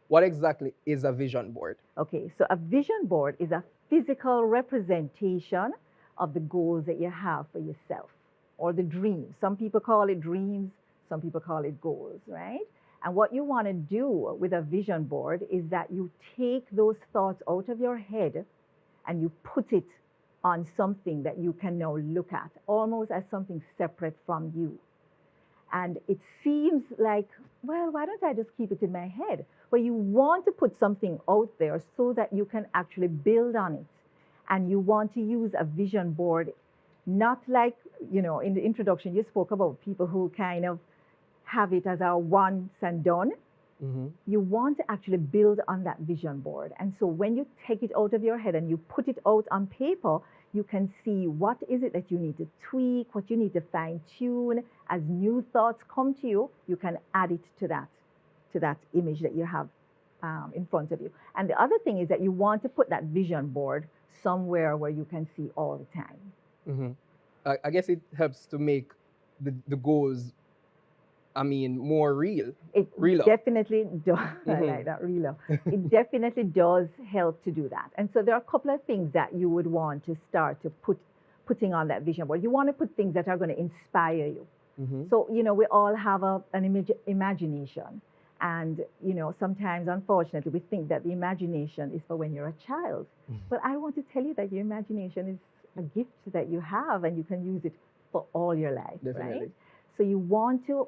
What exactly is a vision board? Okay, so a vision board is a physical representation of the goals that you have for yourself or the dreams. Some people call it dreams, some people call it goals, right? And what you want to do with a vision board is that you take those thoughts out of your head and you put it on something that you can now look at, almost as something separate from you. And it seems like, well, why don't I just keep it in my head? But you want to put something out there so that you can actually build on it. And you want to use a vision board, not like, in the introduction, you spoke about people who kind of have it as a once and done. Hmm. You want to actually build on that vision board. And so when you take it out of your head and you put it out on paper, you can see what is it that you need to tweak, what you need to fine tune. As new thoughts come to you, you can add it to that image that you have in front of you. And the other thing is that you want to put that vision board somewhere where you can see all the time. Hmm. I guess it helps to make the goals, I mean, more real, It realer. definitely does. I Hmm. like that, Relo. It definitely does help to do that. And so there are a couple of things that you would want to start to putting on that vision board. You want to put things that are going to inspire you. Hmm. So, we all have an imagination. And, sometimes, unfortunately, we think that the imagination is for when you're a child. But I want to tell you that your imagination is a gift that you have and you can use it for all your life, right? Definitely. So you want to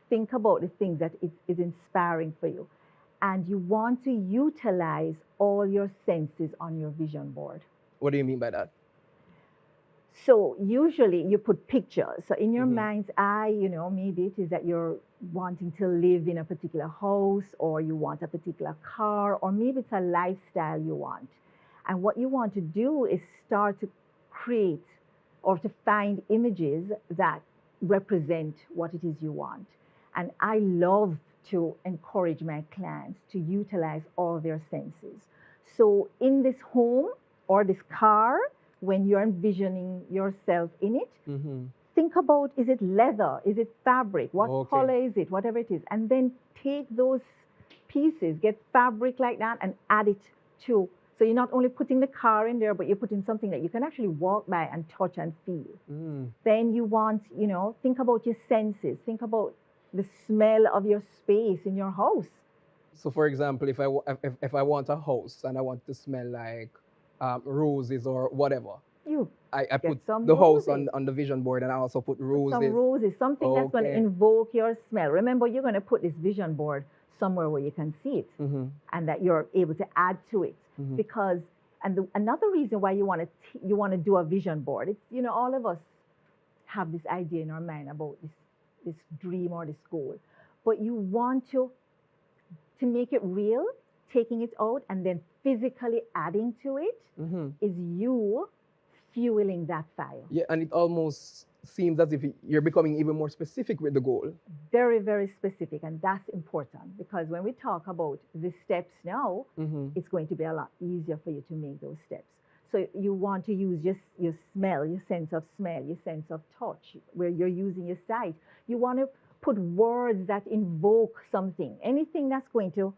think about the things that is inspiring for you. And you want to utilize all your senses on your vision board. What do you mean by that? So usually you put pictures. So in your Hmm. mind's eye, maybe it is that you're wanting to live in a particular house or you want a particular car or maybe it's a lifestyle you want. And what you want to do is start to create or to find images that represent what it is you want. And I love to encourage my clients to utilize all their senses. So in this home or this car, when you're envisioning yourself in it, Hmm. think about, is it leather? Is it fabric? What Okay. color is it? Whatever it is. And then take those pieces, get fabric like that, and add it to. So you're not only putting the car in there, but you're putting something that you can actually walk by and touch and feel. Mm. Then you want, think about your senses. Think about the smell of your space in your house. So, for example, if I want a house and I want to smell like roses or whatever, You I put get some the house roses. on the vision board and I also put Put some roses. roses, something that's going to Okay. invoke your smell. Remember, you're going to put this vision board somewhere where you can see it Hmm. and that you're able to add to it. Hmm. Because, another reason why you want to do a vision board, it's, all of us have this idea in our mind about this dream or this goal, but you want to make it real, taking it out and then physically adding to it Hmm. is you fueling that fire. Yeah, and it almost seems as if you're becoming even more specific with the goal. Very, very specific, and that's important because when we talk about the steps now, Hmm. it's going to be a lot easier for you to make those steps. So you want to use your smell, your sense of smell, your sense of touch, where you're using your sight. You want to put words that invoke something, anything that's going to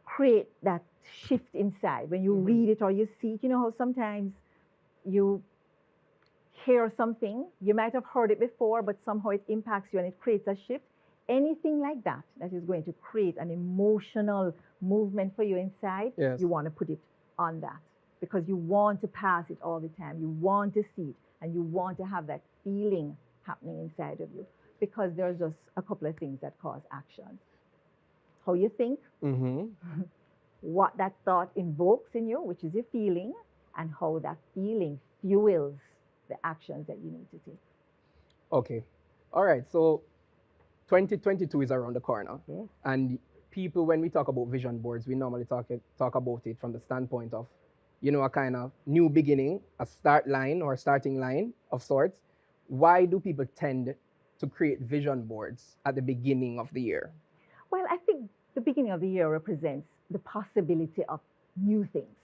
create that shift inside. When you Hmm. read it or you see it, you know how sometimes you hear something, you might have heard it before, but somehow it impacts you and it creates a shift. Anything like that that is going to create an emotional movement for you inside, Yes. you want to put it on that because you want to pass it all the time. You want to see it and you want to have that feeling happening inside of you because there's just a couple of things that cause actions. How you think, Hmm. what that thought invokes in you, which is your feeling, and how that feeling fuels the actions that you need to take. Okay. All right. So 2022 is around the corner, Yes. and people, when we talk about vision boards, we normally talk about it from the standpoint of, a kind of new beginning, a start line or starting line of sorts. Why do people tend to create vision boards at the beginning of the year? Well, I think the beginning of the year represents the possibility of new things.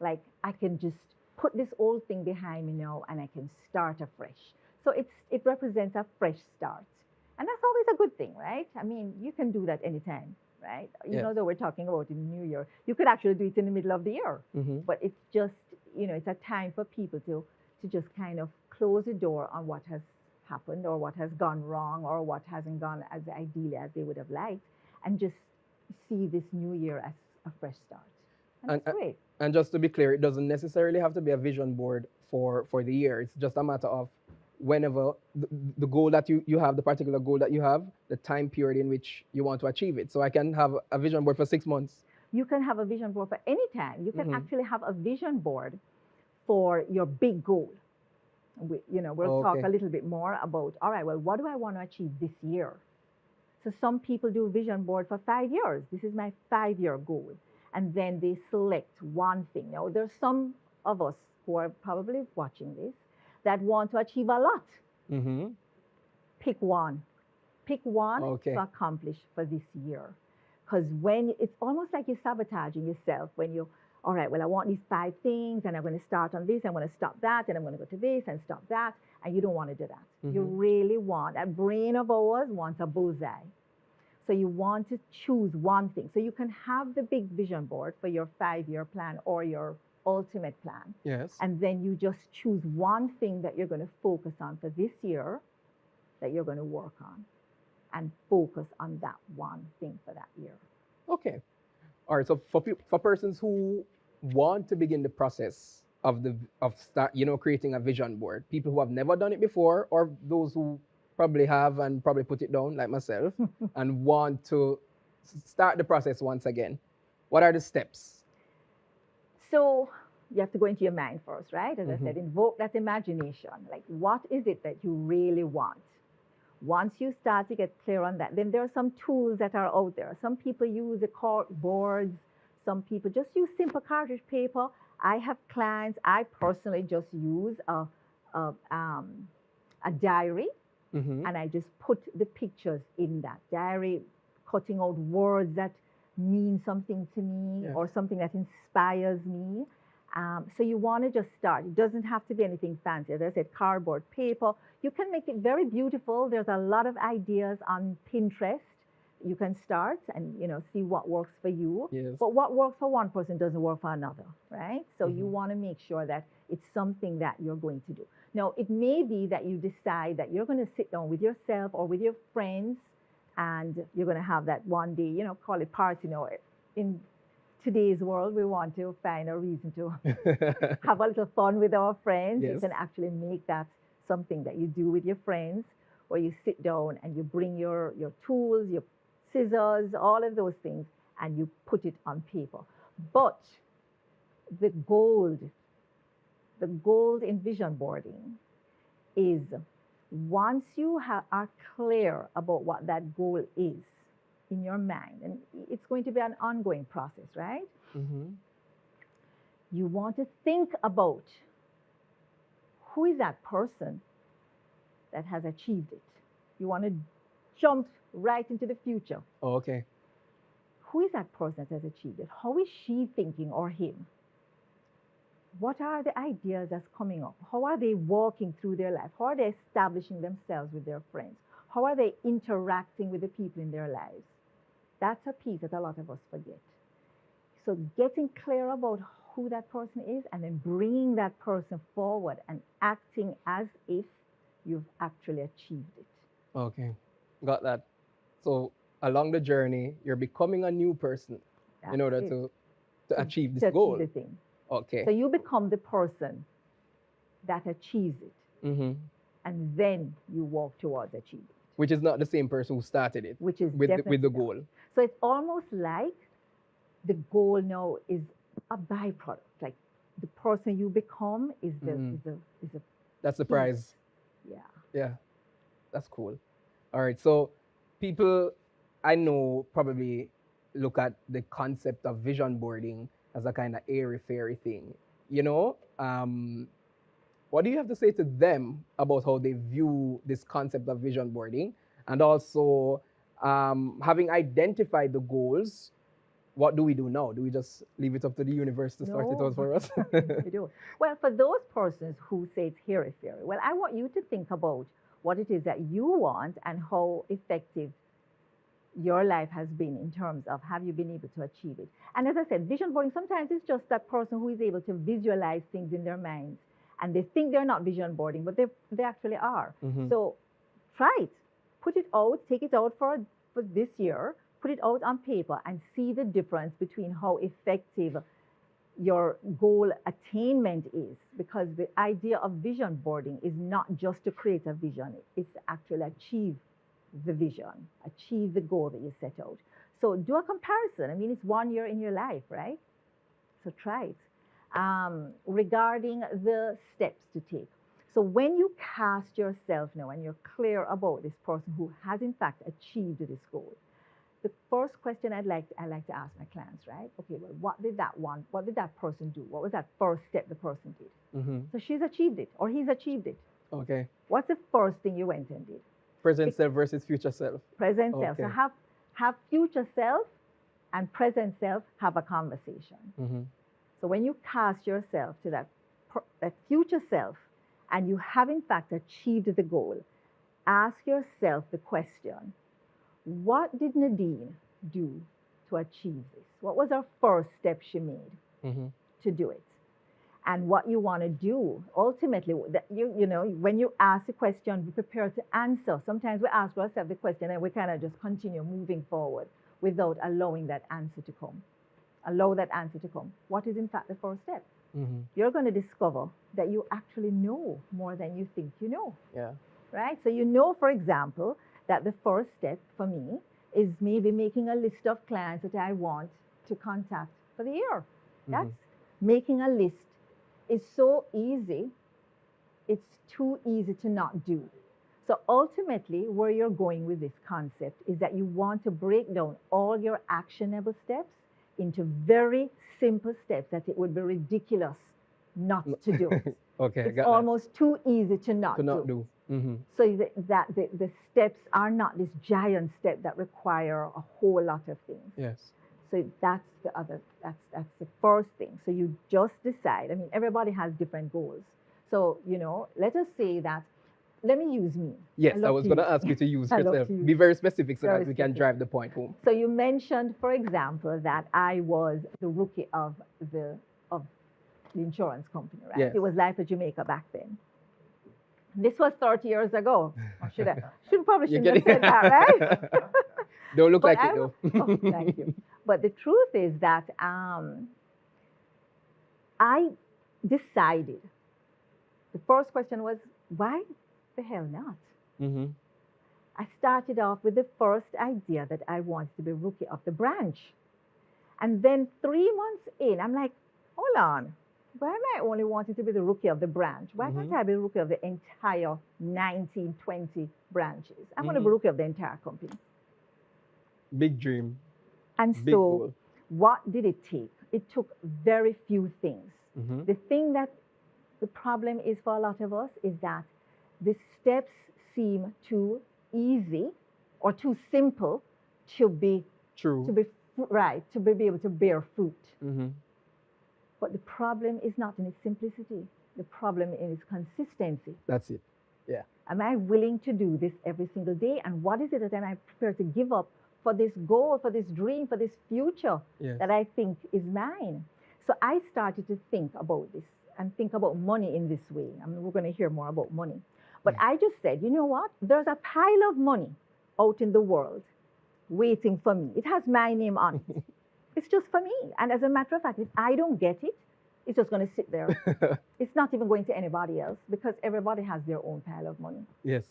Like I can just put this old thing behind me now and I can start afresh. So it represents a fresh start. And that's always a good thing, right? I mean, you can do that anytime. right? Yes. Though we're talking about in the new year, you could actually do it in the middle of the year, Mm-hmm. but it's just, it's a time for people to just kind of close the door on what has happened or what has gone wrong or what hasn't gone as ideally as they would have liked, and just see this new year as a fresh start. And And that's great. and just to be clear, it doesn't necessarily have to be a vision board for the year. It's just a matter of whenever the goal that you have, the particular goal that you have, the time period in which you want to achieve it. So I can have a vision board for 6 months. You can have a vision board for any time. You can Mm-hmm. actually have a vision board for your big goal. We'll talk Okay. a little bit more about, all right, well, what do I want to achieve this year? So some people do vision board for 5 years. This is my 5-year goal. And then they select one thing. Now, there's some of us who are probably watching this that want to achieve a lot. Mm-hmm. Pick one. Pick one to Okay. accomplish for this year. Because when it's almost like you're sabotaging yourself when you, all right, well, I want these 5 things and I'm going to start on this, I'm going to stop that, and I'm going to go to this and stop that. And you don't want to do that. You Mm-hmm. really want, that brain of ours wants a bullseye. So you want to choose one thing. So you can have the big vision board for your 5-year plan or your ultimate plan. Yes. And then you just choose one thing that you're going to focus on for this year that you're going to work on, and focus on that one thing for that year. Okay. All right. So for persons who want to begin the process of start, creating a vision board, people who have never done it before, or those who probably have and probably put it down, like myself, and want to start the process once again, what are the steps? So you have to go into your mind first, right? As I Mm-hmm. said, invoke that imagination. Like, what is it that you really want? Once you start to get clear on that, then there are some tools that are out there. Some people use the cork boards. Some people just use simple cartridge paper. I have clients, I personally just use a, um, a diary, Mm-hmm. and I just put the pictures in that diary, cutting out words that mean something to me Yes. or something that inspires me. So you want to just start. It doesn't have to be anything fancy. As I said, cardboard, paper. You can make it very beautiful. There's a lot of ideas on Pinterest. You can start and see what works for you. Yes. But what works for one person doesn't work for another, right? So you Mm-hmm. want to make sure that it's something that you're going to do. Now, it may be that you decide that you're going to sit down with yourself or with your friends, and you're going to have that one day, call it party. In today's world, we want to find a reason to have a little fun with our friends. You Yes. can actually make that something that you do with your friends, where you sit down and you bring your tools, your scissors, all of those things, and you put it on paper. But the gold, the gold in vision boarding is, once you are clear about what that goal is in your mind, and it's going to be an ongoing process, right? Mm-hmm. You want to think about, who is that person that has achieved it? You want to jump right into the future. Oh, okay. Who is that person that has achieved it? How is she thinking, or him? What are the ideas that's coming up? How are they walking through their life? How are they establishing themselves with their friends? How are they interacting with the people in their lives? That's a piece that a lot of us forget. So getting clear about who that person is, and then bringing that person forward and acting as if you've actually achieved it. Okay. Got that. So along the journey, you're becoming a new person in That's order it. to achieve this To achieve goal. the thing. Okay. So you become the person that achieves it, Mm-hmm. and then you walk towards achieving it, Which is not the same person who started it which is with definitely the not. goal. So it's almost like the goal now is a byproduct. Like, the person you become is the Mhm. is a That's the piece. prize. Yeah. Yeah. That's cool. All right. So people I know probably look at the concept of vision boarding as a kind of airy fairy thing. You know? What do you have to say to them about how they view this concept of vision boarding? And also, having identified the goals, what do we do now? Do we just leave it up to the universe to sort it No, out for us? you do. Well, for those persons who say it's hairy fairy, well, I want you to think about what it is that you want and how effective your life has been in terms of have you been able to achieve it. And as I said, vision boarding sometimes it's just that person who is able to visualize things in their minds and they think they're not vision boarding, but they actually are. Mm-hmm. So try it, put it out, take it out for this year, put it out on paper and see the difference between how effective your goal attainment is, because the idea of vision boarding is not just to create a vision, it's to actually achieve the vision, achieve the goal that you set out. So do a comparison. I mean, it's 1 year in your life, right? So try it. Regarding the steps to take. So when you cast yourself now and you're clear about this person who has in fact achieved this goal, the first question I like to ask my clients, right? Okay, well, what did that person do? What was that first step the person did? Mm-hmm. So she's achieved it or he's achieved it. Okay. What's the first thing you went and did? Present self versus future self. Present self. Okay. So have future self and present self have a conversation. Mm-hmm. So when you cast yourself to that future self and you have in fact achieved the goal, ask yourself the question, what did Nadine do to achieve this? What was her first step she made Mm-hmm. to do it? And what you want to do, ultimately, you know, when you ask a question, be prepared to answer. Sometimes we ask ourselves the question and we kind of just continue moving forward without allowing that answer to come. Allow that answer to come. What is in fact the first step? Mm-hmm. You're going to discover that you actually know more than you think you know. Yeah. Right? So you know, for example, that the first step for me is maybe making a list of clients that I want to contact for the year. That's making a list is so easy. It's too easy to not do. So ultimately, where you're going with this concept is that you want to break down all your actionable steps into very simple steps that it would be ridiculous not to do. Okay, It's almost too easy to not do. Mm-hmm. So that the steps are not this giant step that require a whole lot of things. Yes. So that's the first thing. So you just decide. I mean, everybody has different goals. So, you know, let us say that, let me use me. Yes, I was going to ask you to use I love yourself. to use. Be very specific so Very that we can specific. drive the point home. So you mentioned, for example, that I was the rookie of the insurance company, right? Yes. It was Life of Jamaica back then. This was 30 years ago. Or probably shouldn't have said that, right? Don't look But like it though. Oh, thank you. But the truth is that I decided, the first question was, why the hell not? Mm-hmm. I started off with the first idea that I wanted to be rookie of the branch. And then 3 months in, I'm like, hold on. Why am I only wanting to be the rookie of the branch? Why can't I be rookie of the entire 19, 20 branches? I'm going to be rookie of the entire company. Big dream. And big so goal. What did it take? It took very few things. Mm-hmm. The thing that the problem is for a lot of us is that the steps seem too easy or too simple to be True. to be able to bear fruit. Mm-hmm. But the problem is not in its simplicity. The problem is its consistency. That's it. Yeah. Am I willing to do this every single day? And what is it that I'm prepared to give up for this goal, for this dream, for this future that I think is mine? So I started to think about this and think about money in this way. I mean, we're going to hear more about money. But I just said, you know what? There's a pile of money out in the world waiting for me. It has my name on it. It's just for me. And as a matter of fact, if I don't get it, it's just going to sit there. It's not even going to anybody else because everybody has their own pile of money. Yes.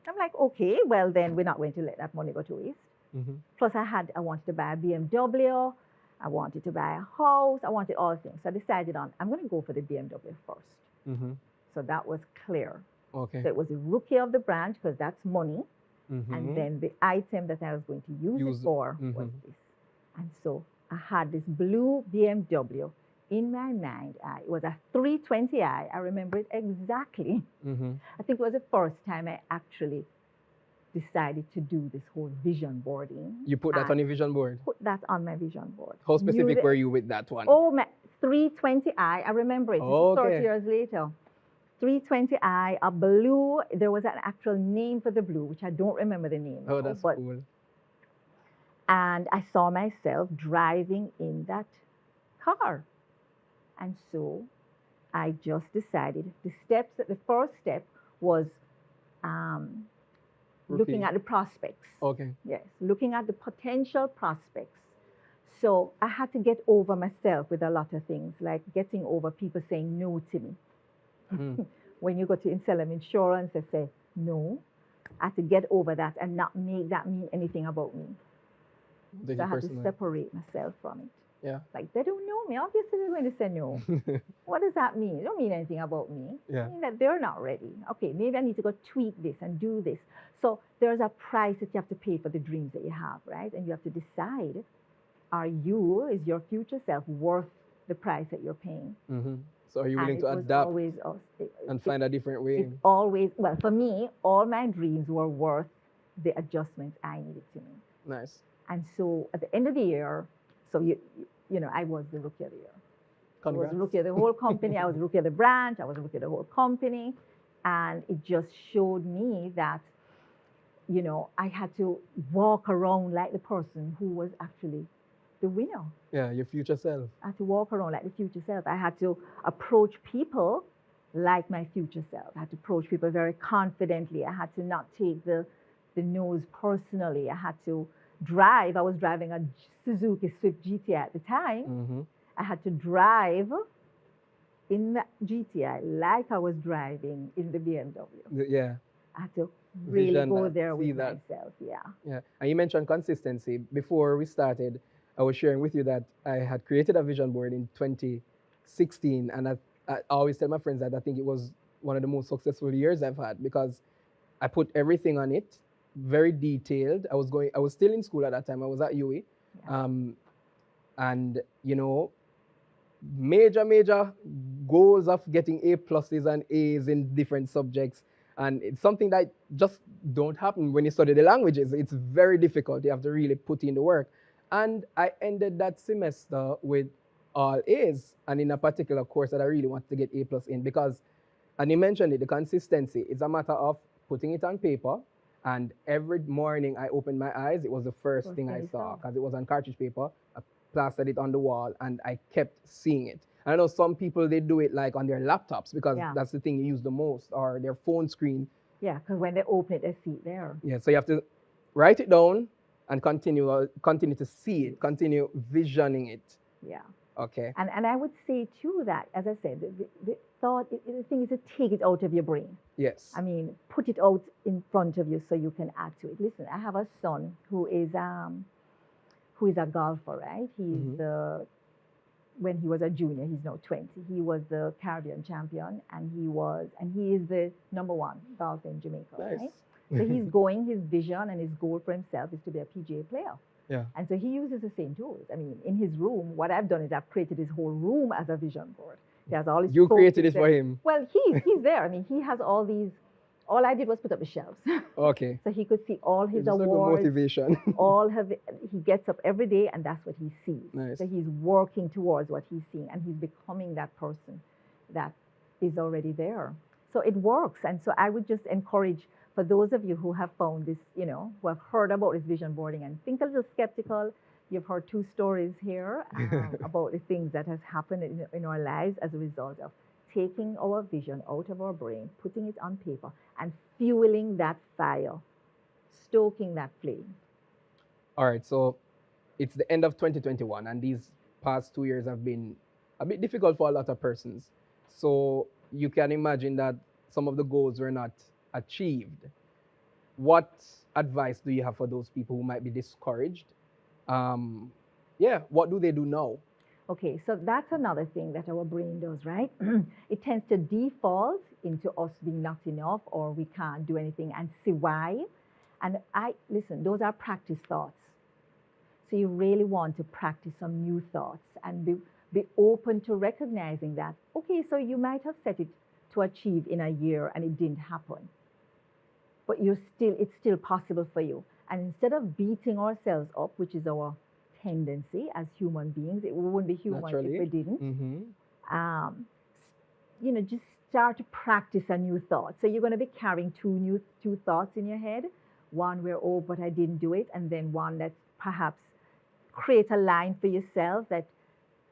I'm like, okay, well, then we're not going to let that money go to waste. Mm-hmm. Plus, I wanted to buy a BMW. I wanted to buy a house. I wanted all things. So I decided I'm going to go for the BMW first. Mm-hmm. So that was clear. Okay. So it was the rookie of the branch because that's money. Mm-hmm. And then the item that I was going to use it for was this. And so I had this blue BMW in my mind. It was a 320i. I remember it exactly. Mm-hmm. I think it was the first time I actually decided to do this whole vision boarding. You put that on your vision board? Put that on my vision board. How specific were you with that one? Oh, my 320i. I remember it. Oh, this is 30 years later. 320i, a blue. There was an actual name for the blue, which I don't remember the name. Oh, that's but cool. And I saw myself driving in that car. And so I just decided the first step was um, looking Routine. at the prospects. Okay. Yes, looking at the potential prospects. So I had to get over myself with a lot of things, like getting over people saying no to me. Mm. When you go to sell them insurance, they say no. I had to get over that and not make that mean anything about me. Take So I it had to personally. separate myself from it. Yeah. Like, they don't know me. Obviously, they're going to say no. What does that mean? It don't mean anything about me. Yeah. It means that they're not ready. Okay, maybe I need to go tweak this and do this. So there's a price that you have to pay for the dreams that you have, right? And you have to decide, is your future self worth the price that you're paying? Hmm. So are you And willing it to was adapt always us. and find a different way? It's always, well, for me, all my dreams were worth the adjustments I needed to make. Nice. And so at the end of the year, so I was the rookie of the year. I was Congrats. rookie of the whole company. I was rookie of the branch. I was rookie of the whole company. And it just showed me that, I had to walk around like the person who was actually the winner. Yeah, your future self. I had to walk around like the future self. I had to approach people like my future self. I had to approach people very confidently. I had to not take the no's personally. I had to drive. I was driving a Suzuki Swift GTI at the time. Mm-hmm. I had to drive in the GTI like I was driving in the BMW. Yeah. I had to really Vision go that, there see with that. myself. Yeah. Yeah. And you mentioned consistency. Before we started, I was sharing with you that I had created a vision board in 2016. And I always tell my friends that I think it was one of the most successful years I've had because I put everything on it, very detailed. I was still in school at that time. I was at UWI. Yeah. And, major goals of getting A pluses and A's in different subjects. And it's something that just don't happen when you study the languages. It's very difficult. You have to really put in the work. And I ended that semester with all A's, and in a particular course that I really wanted to get A plus in because, and you mentioned it, the consistency. It's a matter of putting it on paper. And every morning I opened my eyes, it was the first thing I saw because it was on cartridge paper. I plastered it on the wall and I kept seeing it. I know some people, they do it like on their laptops because Yeah. that's the thing you use the most, or their phone screen. Yeah, because when they open it, they see it there. Yeah, so you have to write it down and continue to see it, continue visioning it. Yeah. Okay. And I would say too that, as I said, the thought, the thing is to take it out of your brain. Yes. I mean, put it out in front of you so you can add to it. Listen, I have a son who is a golfer, right? He's when he was a junior, he's now 20. He was the Caribbean champion, and he is the number one golfer in Jamaica, Nice. right? So his vision and his goal for himself is to be a PGA player. Yeah. And so he uses the same tools. I mean, in his room, what I've done is I've created his whole room as a vision board. He has all his You created photos it for there. him. Well, he's there. I mean, he has all these. All I did was put up the shelves. Okay. So he could see all his Just like a awards. motivation. He gets up every day and that's what he sees. Nice. So he's working towards what he's seeing and he's becoming that person that is already there. So it works. And so I would just encourage, for those of you who have found this, who have heard about this vision boarding and think a little skeptical, you've heard 2 stories here about the things that has happened in our lives as a result of taking our vision out of our brain, putting it on paper, and fueling that fire, stoking that flame. All right, so it's the end of 2021, and these past 2 years have been a bit difficult for a lot of persons. So you can imagine that some of the goals were not achieved. What advice do you have for those people who might be discouraged? What do they do now? Okay, so that's another thing that our brain does, right? It tends to default into us being not enough or we can't do anything and see why. And listen, those are practice thoughts. So you really want to practice some new thoughts and be open to recognizing that, okay, so you might have set it to achieve in a year and it didn't happen. But it's still possible for you. And instead of beating ourselves up, which is our tendency as human beings, we wouldn't be human Naturally. if we didn't. Mm-hmm. Just start to practice a new thought. So you're going to be carrying two thoughts in your head. One where, oh, but I didn't do it, and then one that's perhaps create a line for yourself that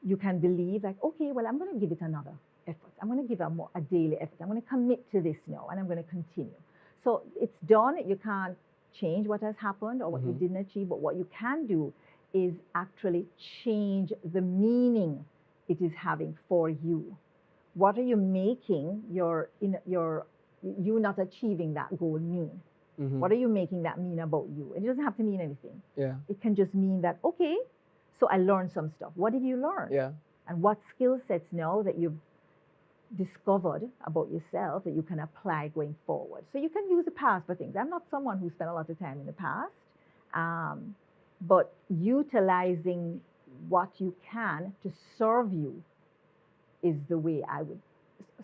you can believe, like, okay, well, I'm going to give it another effort. I'm going to give a daily effort. I'm going to commit to this now, and I'm going to continue. So it's done. You can't change what has happened or what you didn't achieve, but what you can do is actually change the meaning it is having for you. What are you making you not achieving that goal mean? What are you making that mean about you? It doesn't have to mean anything. Yeah. It can just mean that, okay, so I learned some stuff. What did you learn? Yeah. And what skill sets now that you've discovered about yourself that you can apply going forward? So you can use the past for things. I'm not someone who spent a lot of time in the past, but utilizing what you can to serve you is the way I would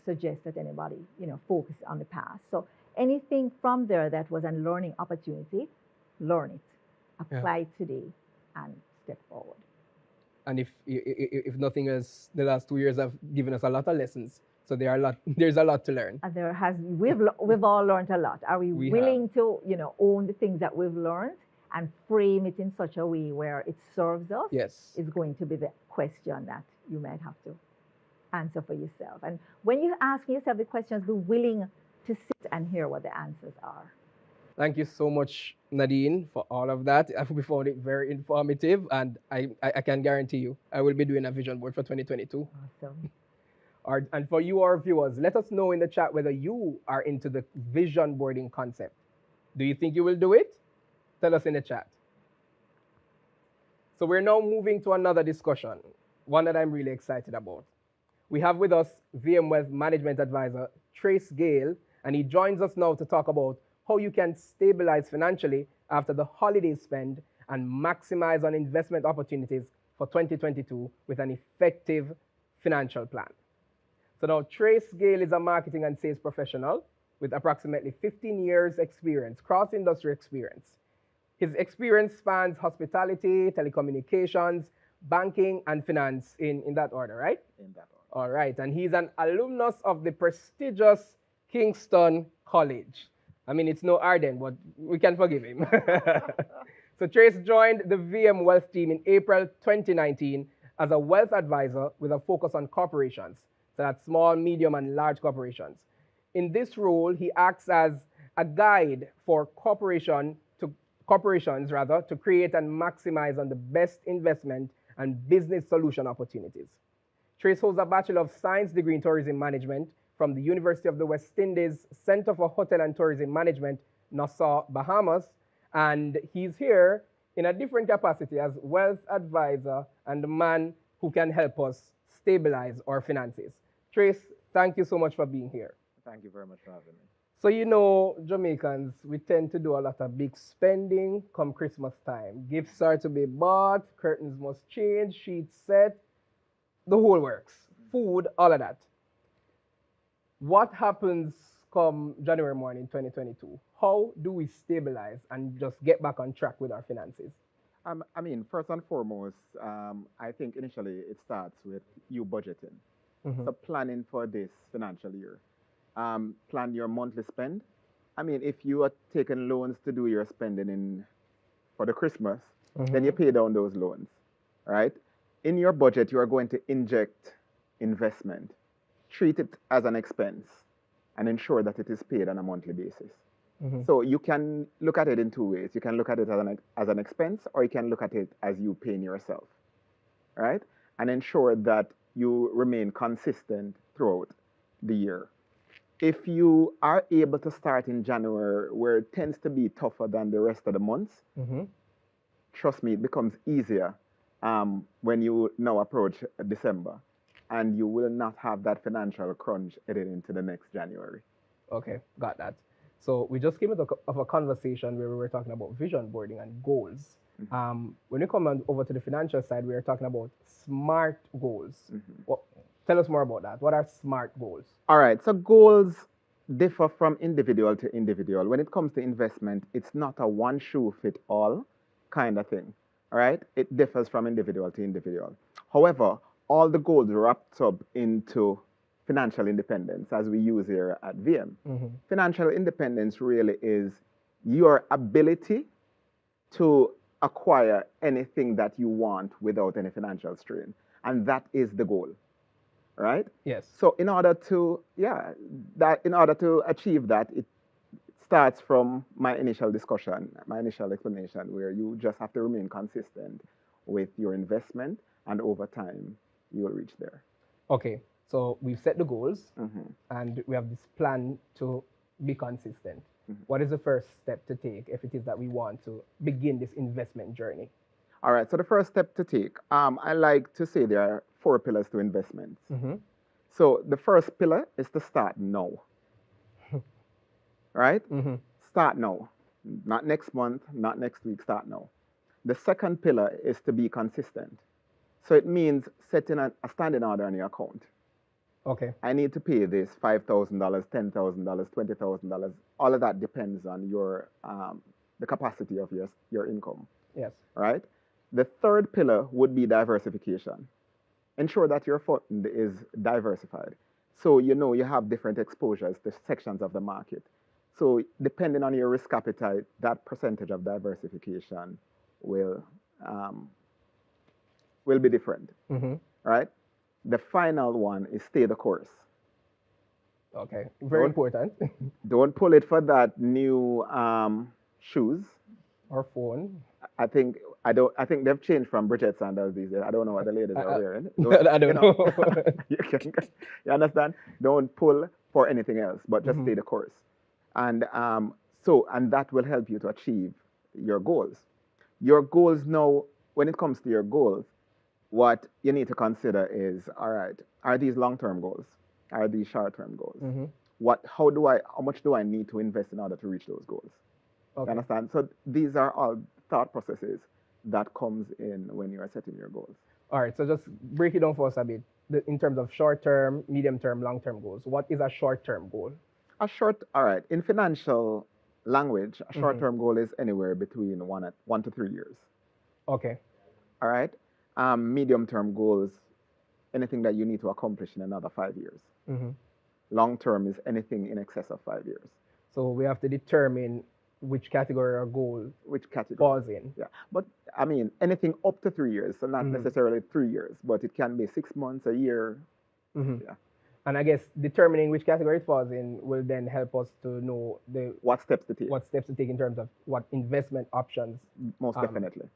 suggest that anybody, focus on the past. So anything from there that was a learning opportunity, learn it, apply it today, and step forward. And if nothing else, the last 2 years have given us a lot of lessons. So there's a lot to learn. And we've all learned a lot. Are we willing to, own the things that we've learned and frame it in such a way where it serves us? Yes. Is going to be the question that you might have to answer for yourself. And when you ask yourself the questions, be willing to sit and hear what the answers are. Thank you so much, Nadine, for all of that. We found it very informative, and I can guarantee you I will be doing a vision board for 2022. Awesome. And for you, our viewers, let us know in the chat whether you are into the vision boarding concept. Do you think you will do it? Tell us in the chat. So we're now moving to another discussion, one that I'm really excited about. We have with us VM Wealth Management Advisor, Trace Gale, and he joins us now to talk about how you can stabilize financially after the holiday spend and maximize on investment opportunities for 2022 with an effective financial plan. So now Trace Gale is a marketing and sales professional with approximately 15 years experience, cross-industry experience. His experience spans hospitality, telecommunications, banking, and finance in that order, right? In that order. All right, and he's an alumnus of the prestigious Kingston College. I mean, it's no Arden, but we can forgive him. So Trace joined the VM Wealth team in April 2019 as a wealth advisor with a focus on corporations, so that's small, medium, and large corporations. In this role, he acts as a guide for corporations to create and maximize on the best investment and business solution opportunities. Trace holds a Bachelor of Science degree in Tourism Management from the University of the West Indies Center for Hotel and Tourism Management, Nassau, Bahamas, and he's here in a different capacity as wealth advisor and the man who can help us stabilize our finances. Trace, thank you so much for being here. Thank you very much for having me. So Jamaicans, we tend to do a lot of big spending come Christmas time. Gifts are to be bought, curtains must change, sheets set, the whole works. Food, all of that. What happens come January morning 2022? How do we stabilize and just get back on track with our finances? First and foremost, I think initially it starts with you budgeting. So planning for this financial year. Plan your monthly spend. If you are taking loans to do your spending for the Christmas, then you pay down those loans, right? In your budget, you are going to inject investment. Treat it as an expense and ensure that it is paid on a monthly basis. So you can look at it in two ways. You can look at it as an expense, or you can look at it as you paying yourself, right? And ensure that you remain consistent throughout the year. If you are able to start in January, where it tends to be tougher than the rest of the months, trust me, it becomes easier when you now approach December, and you will not have that financial crunch headed into the next January. Okay, got that. So we just came out of a conversation where we were talking about vision boarding and goals. When we come over to the financial side, we are talking about SMART goals. Well, tell us more about that. What are SMART goals? All right, so goals differ from individual to individual. When it comes to investment, it's not a one-shoe-fit-all kind of thing, all right? It differs from individual to individual. However, all the goals wrapped up into financial independence, as we use here at VM. Financial independence really is your ability to acquire anything that you want without any financial strain. And that is the goal, right? Yes. So in order to, in order to achieve that, it starts from my initial discussion, my initial explanation, where you just have to remain consistent with your investment, and over time, you'll reach there. Okay. So we've set the goals Mhm. and we have this plan to be consistent. Mhm. What is the first step to take if it is that we want to begin this investment journey? All right, so the first step to take, I like to say there are 4 pillars to investments. Mm-hmm. So the first pillar is to start now, right? Mm-hmm. Start now, not next month, not next week, start now. The second pillar is to be consistent. So it means setting a standing order on your account. Okay. I need to pay this $5,000, $10,000, $20,000. All of that depends on your the capacity of your income, Yes. right? The third pillar would be diversification. Ensure that your fund is diversified. So you know you have different exposures to sections of the market. So depending on your risk appetite, that percentage of diversification will um, will be different, Mm-hmm. right? The final one is stay the course. Okay. Very Don't important. don't pull it for that new shoes. Or phone. I think I think they've changed from Bridget Sandals these days. I don't know what the ladies are I, wearing. I You don't know, know. you understand? Don't pull for anything else, but just Mm-hmm. stay the course. And and that will help you to achieve your goals. Your goals now, when it comes to your goals, what you need to consider is, all right, are these long-term goals? Are these short-term goals? Mm-hmm. How much do I need to invest in order to reach those goals? You Okay. understand? So these are all thought processes that comes in when you are setting your goals. All right. So just break it down for us a bit. In terms of short term, medium term, long term goals. What is a short term goal? All right, in financial language, a Mm-hmm. short-term goal is anywhere between 1 to 3 years. Okay. All right, medium-term goals, anything that you need to accomplish in another 5 years. Mm-hmm. Long-term is anything in excess of 5 years. So we have to determine which category or goal Which category? falls in. Yeah, but I mean anything up to 3 years, so not Mhm. necessarily 3 years, but it can be 6 months, a year. Mm-hmm. Yeah. And I guess determining which category it falls in will then help us to know What steps to take? what steps to take in terms of what investment options. Most Um, definitely.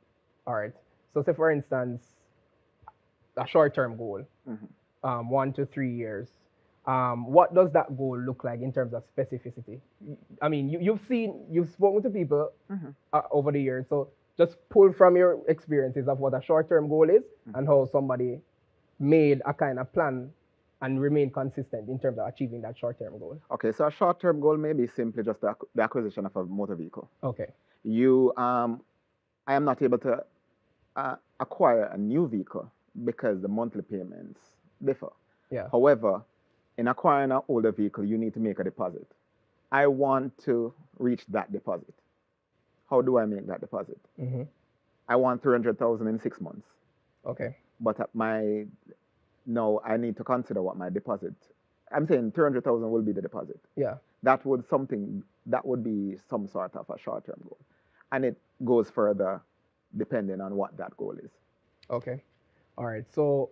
All right. So say for instance, a short-term goal, Mhm. 1 to 3 years. What does that goal look like in terms of specificity? I mean, you've spoken to people Mhm. over the years, so just pull from your experiences of what a short-term goal is and how somebody made a kind of plan and remain consistent in terms of achieving that short-term goal. Okay, so a short-term goal may be simply just the acquisition of a motor vehicle. Okay. I am not able to acquire a new vehicle because the monthly payments differ. Yeah. However, in acquiring an older vehicle, you need to make a deposit. I want to reach that deposit. How do I make that deposit? Mm-hmm. I want 300,000 in 6 months, Okay. but no, I need to consider what my deposit. I'm saying 300,000 will be the deposit. Yeah. That would be some sort of a short-term goal, and it goes further depending on what that goal is. Okay. All right. So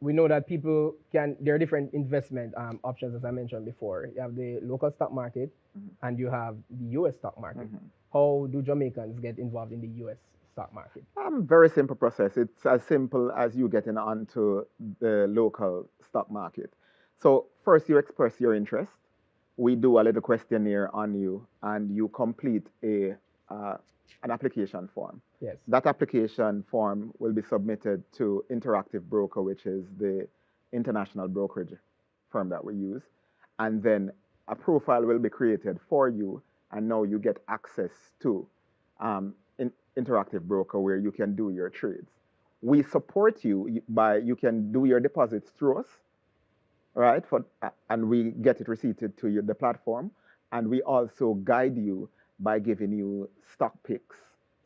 we know that there are different investment options, as I mentioned before. You have the local stock market and you have the US stock market. How do Jamaicans get involved in the US stock market? Very simple process. It's as simple as you getting onto the local stock market. So first you express your interest. We do a little questionnaire on you, and you complete an application form. Yes. That application form will be submitted to Interactive Broker, which is the international brokerage firm that we use. And then a profile will be created for you, and now you get access to Interactive Broker where you can do your trades. We support you by you can do your deposits through us, right? And we get it receipted to the platform, and we also guide you by giving you stock picks,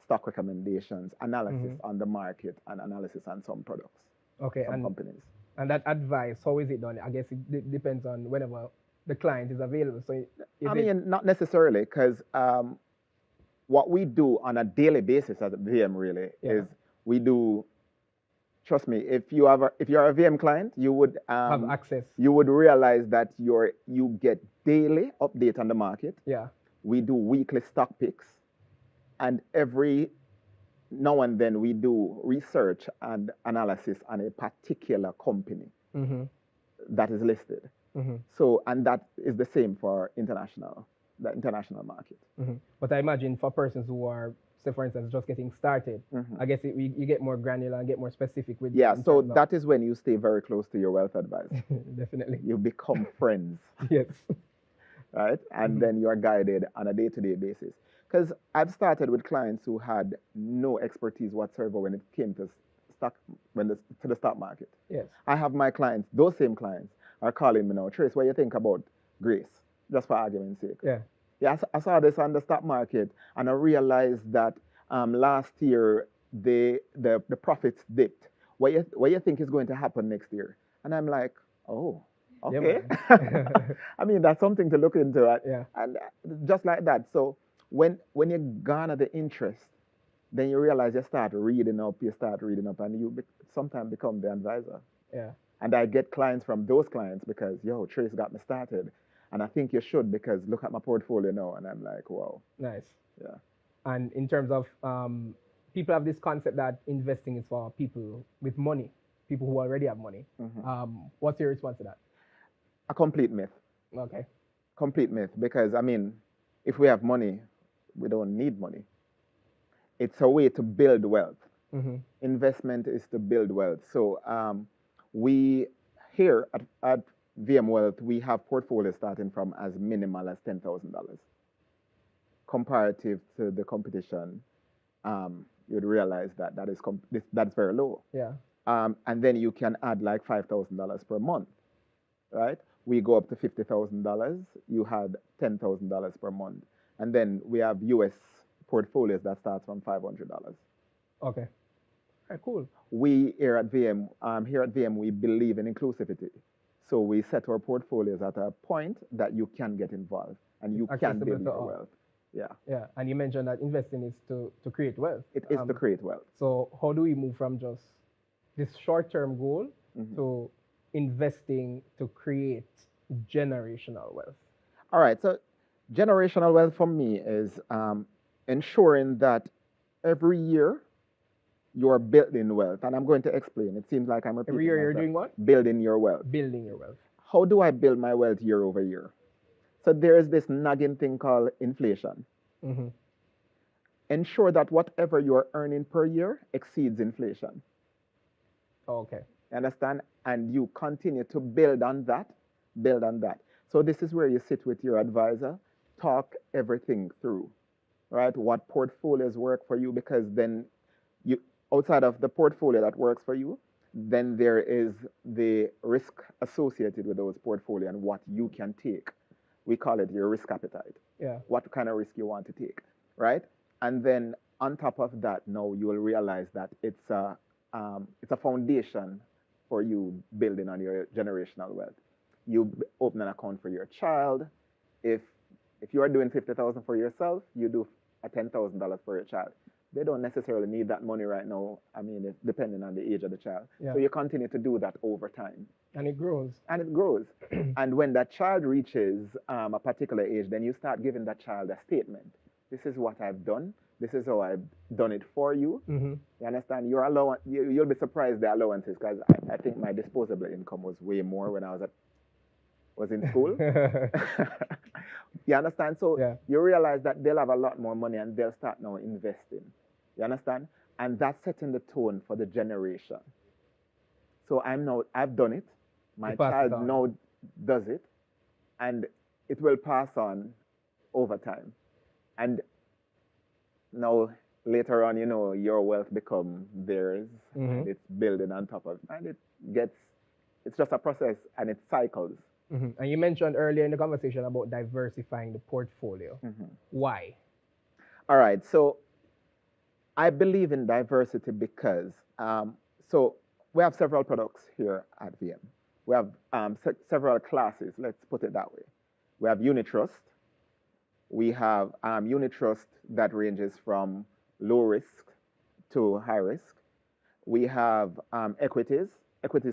stock recommendations, analysis on the market, and analysis on some products, Okay. some companies. And that advice, how is it done? I guess it depends on whenever the client is available. So I mean, not necessarily, because what we do on a daily basis at VM really Yeah. is we do. Trust me, if you're a VM client, Have access. you would realize that you get daily update on the market. Yeah. We do weekly stock picks, and every now and then we do research and analysis on a particular company Mm-hmm. that is listed. Mm-hmm. So, and that is the same for the international market. Mm-hmm. But I imagine for persons who are, say for instance, just getting started, I guess you get more granular and get more specific with. Yeah, in so terms of- that is when you stay very close to your wealth advisor. Definitely. You become friends, Yes. right? And then you are guided on a day-to-day basis. Because I've started with clients who had no expertise whatsoever when it came to to the stock market. Yes. I have my clients, those same clients, are calling me now, Trace, what do you think about Grace? Just for argument's sake. Yeah. Yeah, I saw this on the stock market, and I realized that last year the profits dipped. What you think is going to happen next year? And I'm like, oh, Yeah, okay. man. I mean, that's something to look into. Yeah. And just like that. So when you garner the interest, then you realize you start reading up, and you sometimes become the advisor. Yeah. And I get clients from those clients because, yo, Trace got me started. And I think you should because look at my portfolio now. And I'm like, wow. Nice. Yeah. And in terms of people have this concept that investing is for people with money, people who already have money. What's your response to that? A complete myth. Okay. Complete myth. Because, I mean, if we have money, we don't need money. It's a way to build wealth. Investment is to build wealth. So we here at VM Wealth, we have portfolios starting from as minimal as $10,000. Comparative to the competition, you'd realize that that's very low. Yeah. And then you can add like $5,000 per month, right? We go up to $50,000. You had $10,000 per month, and then we have US portfolios that starts from $500. Okay. All right, cool. We here at VM, we believe in inclusivity. So we set our portfolios at a point that you can get involved and you can Accessible build to your all. wealth. Yeah, Yeah. And you mentioned that investing is to create wealth. it is to create wealth. So how do we move from just this short-term goal to investing to create generational wealth? All right, so generational wealth for me is ensuring that every year you're building wealth. And I'm going to explain. It seems like I'm repeating Every year you're myself. doing what? Building your wealth. Building your wealth. How do I build my wealth year over year? So there is this nagging thing called inflation. Ensure that whatever you're earning per year exceeds inflation. Okay. Understand? And you continue to build on that. So this is where you sit with your advisor, talk everything through, right? What portfolios work for you, because then you, outside of the portfolio that works for you, then there is the risk associated with those portfolio and what you can take. We call it your risk appetite. Yeah. What kind of risk you want to take, right? And then on top of that, now you will realize that it's a foundation for you building on your generational wealth. You open an account for your child. If you are doing $50,000 for yourself, you do a $10,000 for your child. They don't necessarily need that money right now. I mean, depending on the age of the child. Yeah. So you continue to do that over time. And it grows. And it grows. And when that child reaches a particular age, then you start giving that child a statement. This is what I've done. This is how I've done it for you. You understand? Your allowance, you'll be surprised the allowances, because I think my disposable income was way more when I was in school. You understand? So Yeah. you realize that they'll have a lot more money and they'll start now investing. You understand? And that's setting the tone for the generation. So I've done it. My You pass it child on. now does it, and it will pass on over time. And now later on, your wealth become theirs, and it's building on top of it. And it's just a process, and it cycles. And you mentioned earlier in the conversation about diversifying the portfolio. Why? All right, so I believe in diversity because, so we have several products here at VM. We have several classes, let's put it that way. We have unit trust, We have unit trust that ranges from low risk to high risk. We have equities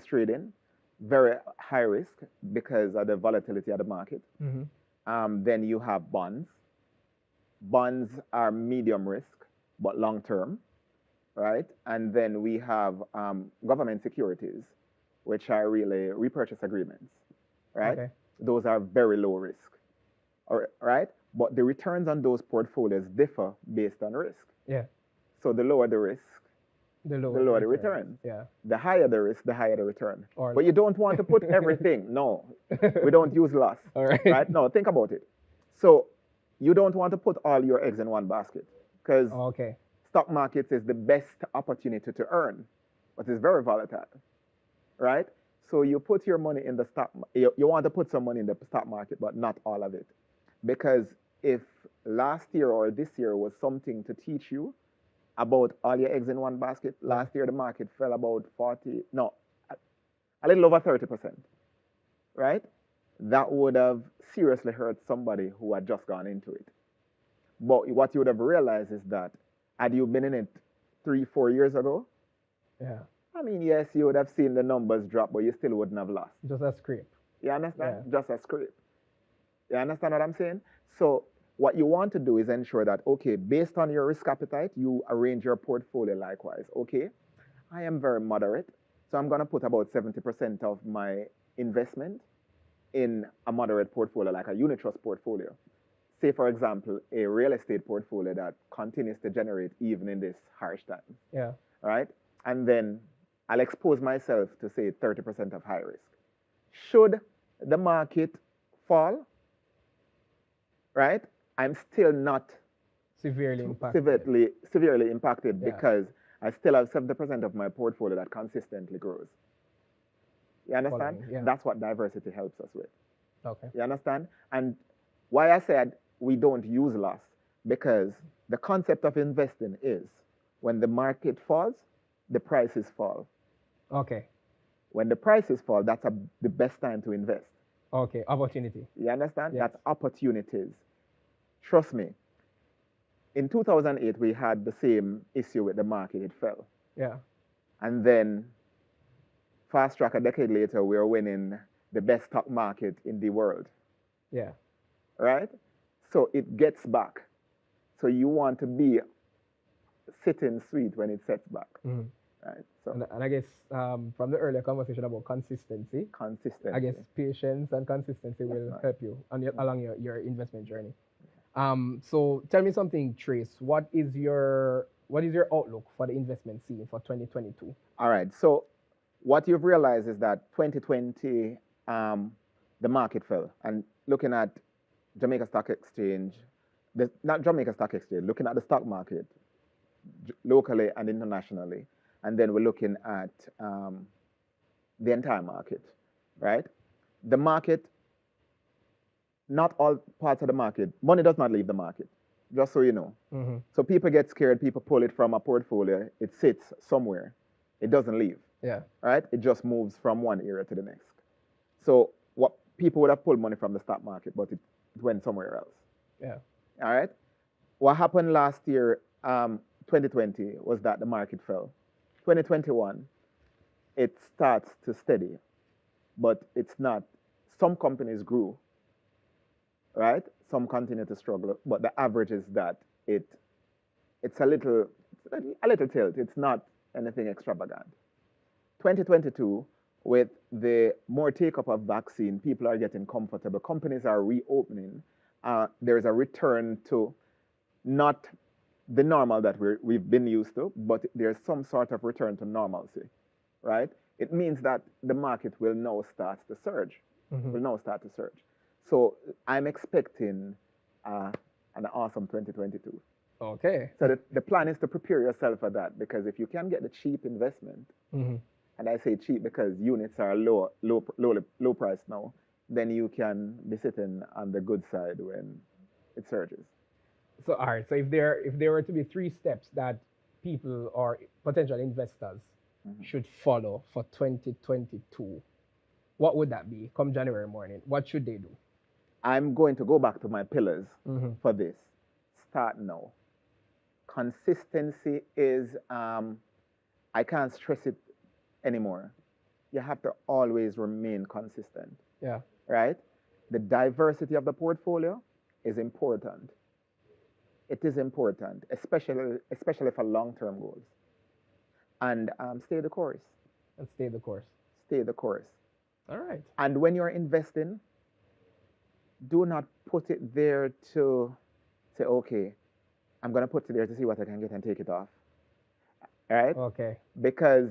trading, very high risk because of the volatility of the market. Then you have bonds. Bonds are medium risk, but long term, right? And then we have government securities, which are really repurchase agreements, right? Okay. Those are very low risk, right? But the returns on those portfolios differ based on risk. Yeah. So the lower the risk, The the lower lower the returns. return. Yeah. The higher the risk, the higher the return. Or But you don't want to put everything. No, we don't use loss. All right. Right? No, think about it. So you don't want to put all your eggs in one basket because Okay. stock markets is the best opportunity to earn, but it's very volatile, right? So you put your money in the stock. You want to put some money in the stock market, but not all of it, because if last year or this year was something to teach you about all your eggs in one basket, last year the market fell about 40, no, a little over 30%, right? That would have seriously hurt somebody who had just gone into it. But what you would have realized is that had you been in it 3, 4 years ago, Yeah. I mean, yes, you would have seen the numbers drop, but you still wouldn't have lost. Just a scrape. You understand? Yeah. Just a script. You understand what I'm saying? So what you want to do is ensure that, okay, based on your risk appetite, you arrange your portfolio likewise. Okay, I am very moderate, so I'm going to put about 70% of my investment in a moderate portfolio, like a unit trust portfolio. Say, for example, a real estate portfolio that continues to generate even in this harsh time, Yeah. right? And then I'll expose myself to, say, 30% of high risk. Should the market fall, right, I'm still not Severely impacted. severely impacted Yeah. because I still have 70% of my portfolio that consistently grows. You understand? Following, yeah. That's what diversity helps us with. Okay. You understand? And why I said we don't use loss, because the concept of investing is when the market falls, the prices fall. Okay. When the prices fall, that's the best time to invest. Okay. Opportunity. You understand? Yes. That's opportunities. Trust me. In 2008, we had the same issue with the market. It fell. Yeah. And then, fast track a decade later, we are winning the best stock market in the world. Yeah. Right? So it gets back. So you want to be sitting sweet when it sets back. Mhm. Right? So And I guess from the earlier conversation about consistency, consistency. I guess patience and consistency will right. help you on along your investment journey. So tell me something, Trace. What is your outlook for the investment scene for 2022? All right. So what you've realized is that 2020, the market fell. And looking at Jamaica Stock Exchange, not Jamaica Stock Exchange, looking at the stock market locally and internationally, and then we're looking at the entire market, right? The market, not all parts of the market, money does not leave the market, just so you know. Mm-hmm. So people get scared, people pull it from a portfolio, it sits somewhere, it doesn't leave, Yeah. right? It just moves from one area to the next. So what people would have pulled money from the stock market, but it went somewhere else. Yeah. All right. What happened last year, 2020, was that the market fell. 2021, it starts to steady, but it's not. Some companies grew, right? Some continue to struggle, but the average is that it's a little tilt. It's not anything extravagant. 2022, with the more take up of vaccine, people are getting comfortable. Companies are reopening. There's a return to not the normal that we've been used to, but there's some sort of return to normalcy, right? It means that the market will now start to surge. Mm-hmm. Will now start to surge. So I'm expecting an awesome 2022. Okay. So the plan is to prepare yourself for that, because if you can get the cheap investment, Mm-hmm. and I say cheap because units are low price now, then you can be sitting on the good side when it surges. So all right. So if there were to be 3 steps that people or potential investors should follow for 2022, what would that be? Come January morning, what should they do? I'm going to go back to my pillars Mm-hmm. for this. Start now. Consistency is, I can't stress it anymore. You have to always remain consistent, Yeah. right? The diversity of the portfolio is important. It is important, especially for long-term goals. And stay the course. And stay the course. Stay the course. All right. And when you're investing, do not put it there to say, okay, I'm going to put it there to see what I can get and take it off. All right? Okay. Because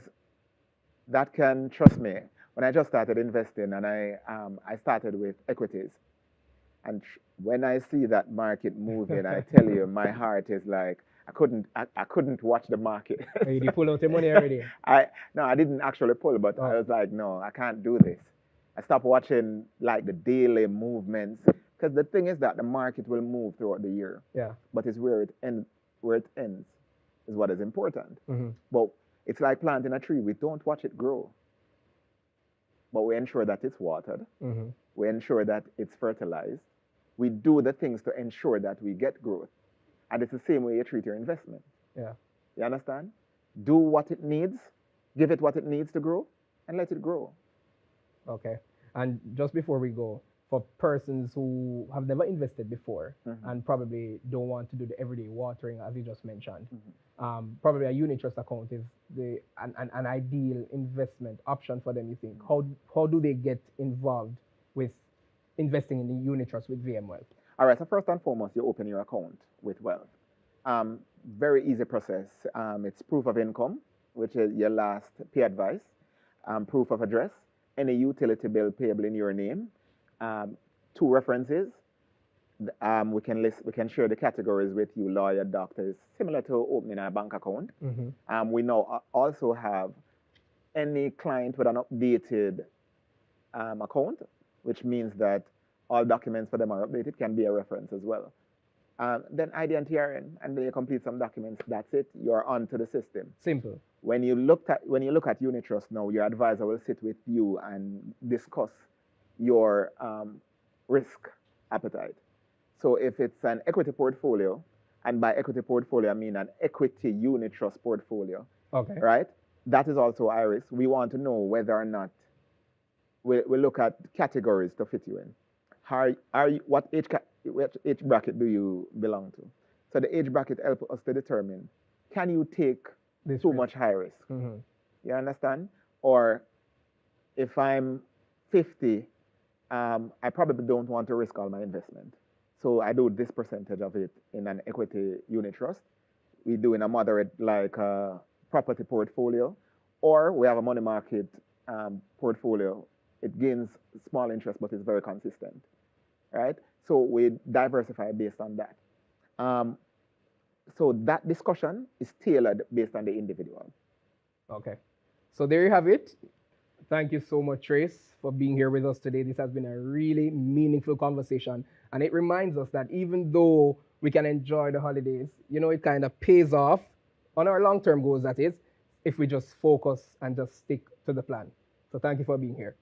that can, trust me, when I just started investing and I started with equities, and when I see that market moving, I tell you, my heart is like, I couldn't watch the market. Oh, you pull out the money already? No, I didn't actually pull, but I Oh. was like, no, I can't do this. I stopped watching like the daily movements because the thing is that the market will move throughout the year, Yeah. but it's where it ends is what is important. Mm-hmm. But it's like planting a tree. We don't watch it grow, but we ensure that it's watered. Mm-hmm. We ensure that it's fertilized. We do the things to ensure that we get growth. And it's the same way you treat your investment. Yeah. You understand? Do what it needs, give it what it needs to grow, and let it grow. Okay. And just before we go, for persons who have never invested before Mhm. and probably don't want to do the everyday watering, as you just mentioned, Mhm. probably a unit trust account is an ideal investment option for them, you think. How do they get involved with investing in the unit trust with VM Wealth? All right, so first and foremost, you open your account with Wealth. Very easy process. It's proof of income, which is your last pay advice, proof of address, any utility bill payable in your name, two references. We can share the categories with you, lawyer, doctors, similar to opening a bank account. Mm-hmm. We now also have any client with an updated account, which means that all documents for them are updated, can be a reference as well. Then ID and TRN, and then you complete some documents. That's it. You're onto the system. Simple. When you look at unit trust now, your advisor will sit with you and discuss your risk appetite. So if it's an equity portfolio, and by equity portfolio I mean an equity unit trust portfolio, Okay. right? That is also high risk. We want to know whether or not we look at categories to fit you in. What age bracket do you belong to? So the age bracket helps us to determine, can you take This too risk. much high risk? Mm-hmm. You understand? Or if I'm 50, I probably don't want to risk all my investment. So I do this percentage of it in an equity unit trust. We do in a moderate like property portfolio, or we have a money market portfolio. It gains small interest, but it's very consistent, right? So we diversify based on that. So that discussion is tailored based on the individual. Okay. So there you have it. Thank you so much, Trace, for being here with us today. This has been a really meaningful conversation. And it reminds us that even though we can enjoy the holidays, it kind of pays off on our long-term goals, that is, if we just focus and just stick to the plan. So thank you for being here.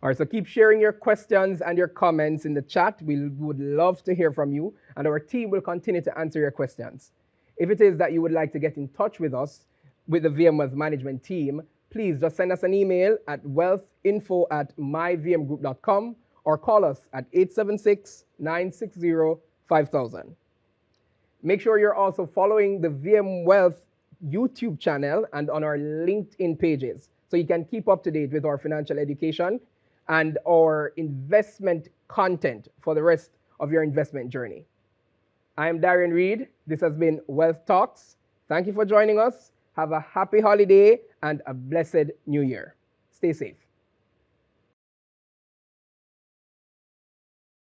All right, so keep sharing your questions and your comments in the chat. We would love to hear from you, and our team will continue to answer your questions. If it is that you would like to get in touch with us, with the VM Wealth Management team, please just send us an email at wealthinfo@myvmgroup.com or call us at 876-960-5000. Make sure you're also following the VM Wealth YouTube channel and on our LinkedIn pages so you can keep up to date with our financial education and our investment content for the rest of your investment journey. I am Darian Reed. This has been Wealth Talks. Thank you for joining us. Have a happy holiday and a blessed new year. Stay safe.